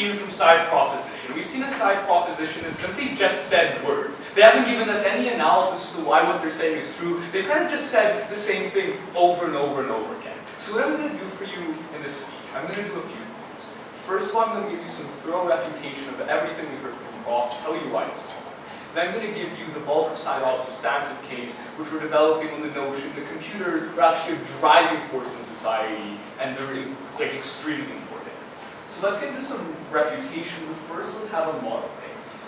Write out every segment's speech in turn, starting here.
seen from side proposition? We've seen a side proposition that simply just said words. They haven't given us any analysis as to why what they're saying is true. They've kind of just said the same thing over and over and over again. So what I'm going to do for you in this speech, I'm going to do a few things. First of all, I'm going to give you some thorough refutation of everything we heard from Prof, tell you why it's wrong. Then I'm going to give you the bulk of side-off substantive case, which we're developing on the notion that computers are actually a driving force in society, and they're like extremely important. So let's get into some refutation, but first let's have a model.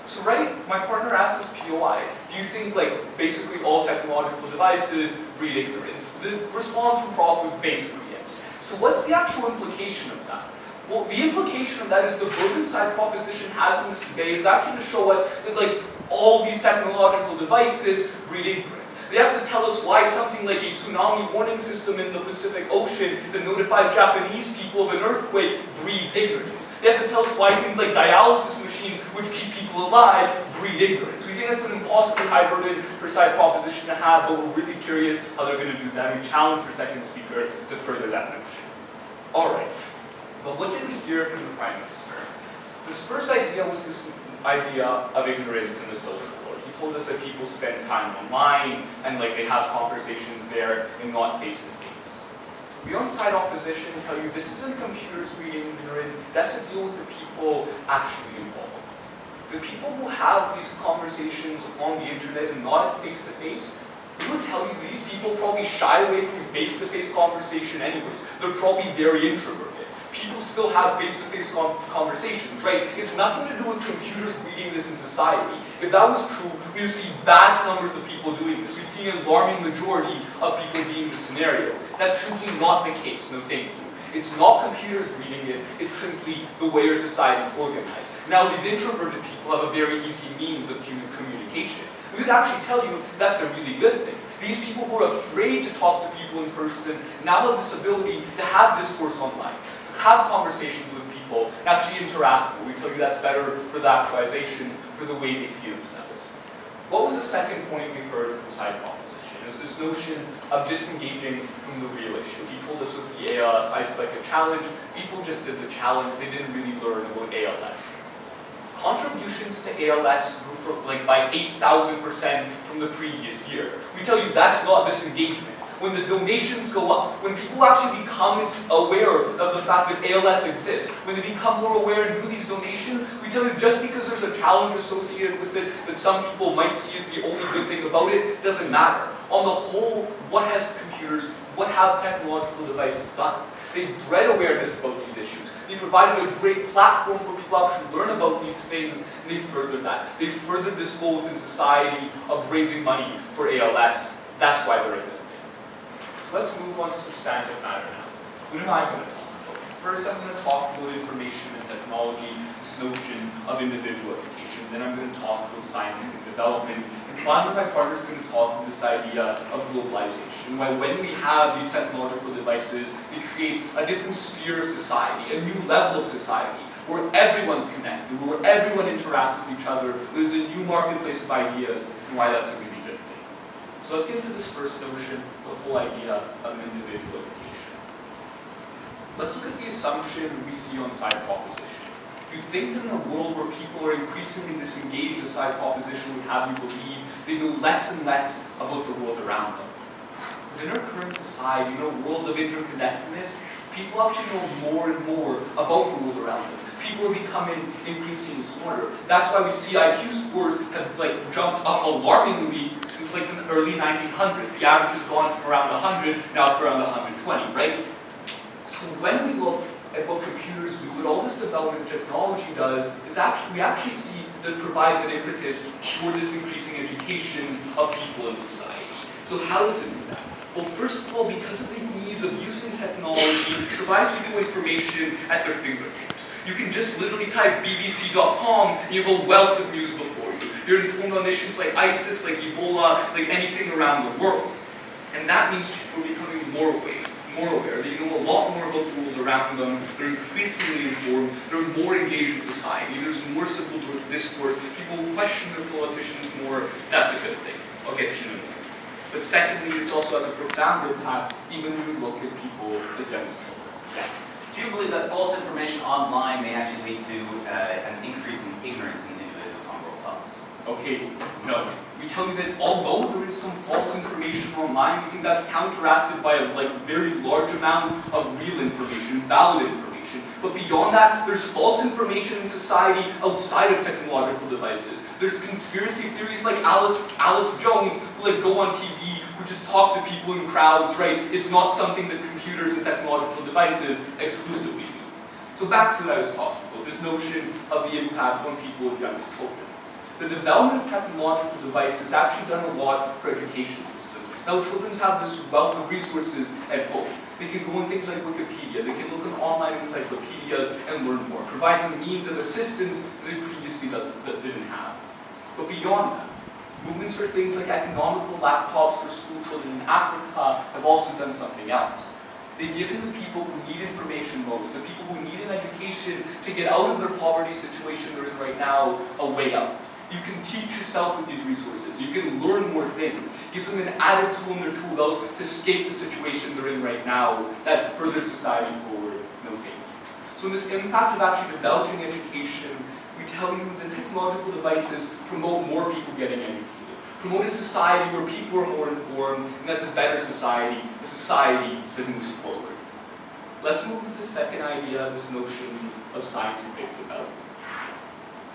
So my partner asked this POI, do you think basically all technological devices breed ignorance? The response from Prof was basically yes. So what's the actual implication of that? Well, the implication of that is the broken side proposition has in this debate is actually to show us that all these technological devices breed ignorance. They have to tell us why something like a tsunami warning system in the Pacific Ocean that notifies Japanese people of an earthquake breeds ignorance. They have to tell us why things like dialysis machines, which keep people alive, breed ignorance. We think that's an impossibly high burden for side proposition to have, but we're really curious how they're going to do that. We challenge the second speaker to further that notion. Alright, but what did we hear from the Prime Minister? This first idea was this idea of ignorance in the social world. He told us that people spend time online and they have conversations there and not face to face. We on side opposition tell you this isn't computers breeding ignorance, that's to deal with the people actually involved. The people who have these conversations on the internet and not face to face, we would tell you these people probably shy away from face-to-face conversation anyways. They're probably very introverted. People still have face-to-face conversations, right? It's nothing to do with computers breeding this in society. If that was true, we would see vast numbers of people doing this. We'd see an alarming majority of people being the scenario. That's simply not the case, no thank you. It's not computers breeding it, it's simply the way our society is organized. Now, these introverted people have a very easy means of human communication. We would actually tell you that's a really good thing. These people who are afraid to talk to people in person now have this ability to have discourse online, have conversations with people, actually interact. We tell you that's better for the actualization, for the way they see themselves. What was the second point we heard from side proposition? It was this notion of disengaging from the real issue. He told us with the ALS Icebreaker Challenge, people just did the challenge, they didn't really learn about ALS. Contributions to ALS grew by 8,000% from the previous year. We tell you that's not disengagement. When the donations go up, when people actually become aware of the fact that ALS exists, when they become more aware and do these donations, we tell you just because there's a challenge associated with it that some people might see as the only good thing about it, doesn't matter. On the whole, what has computers, what have technological devices done? They've bred awareness about these issues. They provided a great platform for people to actually learn about these things, and they furthered that. They furthered this goal in society of raising money for ALS. That's why they're a good thing. So let's move on to substantive matter now. What am I going to talk about? First, I'm going to talk about information and technology, this notion of individual education. Then I'm going to talk about scientific development. And finally, my partner's going to talk about this idea of globalization. Why when we have these technological devices, they create a different sphere of society, a new level of society, where everyone's connected, where everyone interacts with each other. There's a new marketplace of ideas, and why that's a really good thing. So let's get into this first notion, the whole idea of an individual education. Let's look at the assumption we see on side proposition. You think that in a world where people are increasingly disengaged, the side proposition would have you believe they know less and less about the world around them. But in our current society, in a world of interconnectedness, people actually know more and more about the world around them. People are becoming increasingly smarter. That's why we see IQ scores have jumped up alarmingly since the early 1900s. The average has gone from around 100, now it's around 120, right? So when we look at what computers do, what all this development technology does, is we actually see that it provides an impetus for this increasing education of people in society. So how does it do that? Well, first of all, because of the ease of using technology, it provides people information at their fingertips. You can just literally type bbc.com and you have a wealth of news before you. You're informed on issues like ISIS, like Ebola, like anything around the world. And that means people are becoming more aware. They know a lot more about the world around them. They're increasingly informed. They're more engaged in society. There's more civil discourse. People question their politicians more. That's a good thing. I'll get to you in a minute. But secondly, this also has a profound impact even when we look at people as young as children. Yeah. Do you believe that false information online may actually lead to an increase in ignorance in individuals on world topics? Okay, no. We tell you that although there is some false information online, we think that's counteracted by a very large amount of real information, valid information. But beyond that, there's false information in society outside of technological devices. There's conspiracy theories like Alex Jones, who go on TV, who just talk to people in crowds, right? It's not something that computers and technological devices exclusively do. So back to what I was talking about, this notion of the impact on people as young as children. The development of technological devices has actually done a lot for education systems. Now children have this wealth of resources at home. They can go on things like Wikipedia, they can look at online encyclopedias and learn more. It provides a means of assistance that they previously didn't have. But beyond that, movements for things like economical laptops for school children in Africa have also done something else. They've given the people who need information most, the people who need an education to get out of their poverty situation they're in right now, a way out. You can teach yourself with these resources. You can learn more things. Gives them an added tool in their tool belt to escape the situation they're in right now that furthers society forward. No thank you. So in this impact of actually developing education, we tell you that technological devices promote more people getting educated. Promote a society where people are more informed, and that's a better society, a society that moves forward. Let's move to the second idea, this notion of scientific development.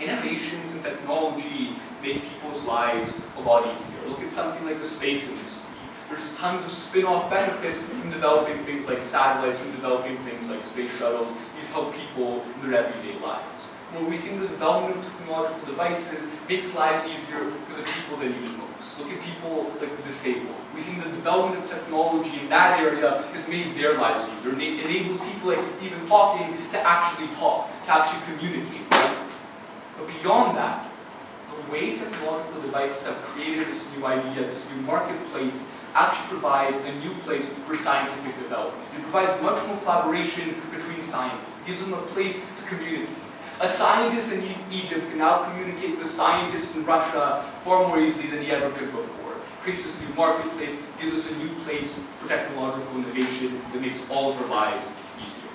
Innovations in technology make people's lives a lot easier. Look at something like the space industry. There's tons of spin-off benefits from developing things like satellites, from developing things like space shuttles. These help people in their everyday lives. Where we think the development of technological devices makes lives easier for the people that need it most. Look at people like the disabled. We think the development of technology in that area has made their lives easier. It enables people like Stephen Hawking to actually talk, to actually communicate. Right? But beyond that, the way technological devices have created this new idea, this new marketplace, actually provides a new place for scientific development. It provides much more collaboration between scientists. It gives them a place to communicate. A scientist in Egypt can now communicate with scientists in Russia far more easily than he ever could before. It creates this new marketplace, gives us a new place for technological innovation that makes all of our lives easier.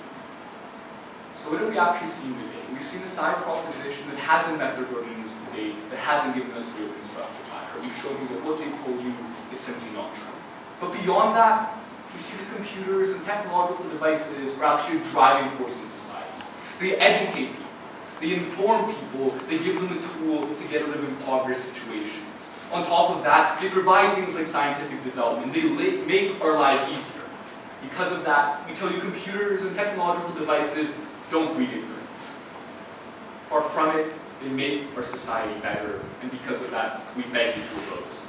So what have we actually seen today? We've seen a side proposition that hasn't met their burden in this debate, that hasn't given us real constructive matter. We've shown you that what they told you is simply not true. But beyond that, we see that computers and technological devices are actually a driving force in society. They educate people. They inform people. They give them a tool to get out of impoverished situations. On top of that, they provide things like scientific development. They make our lives easier. Because of that, we tell you computers and technological devices don't breed ignorance. Far from it, they make our society better, and because of that, we beg you to oppose.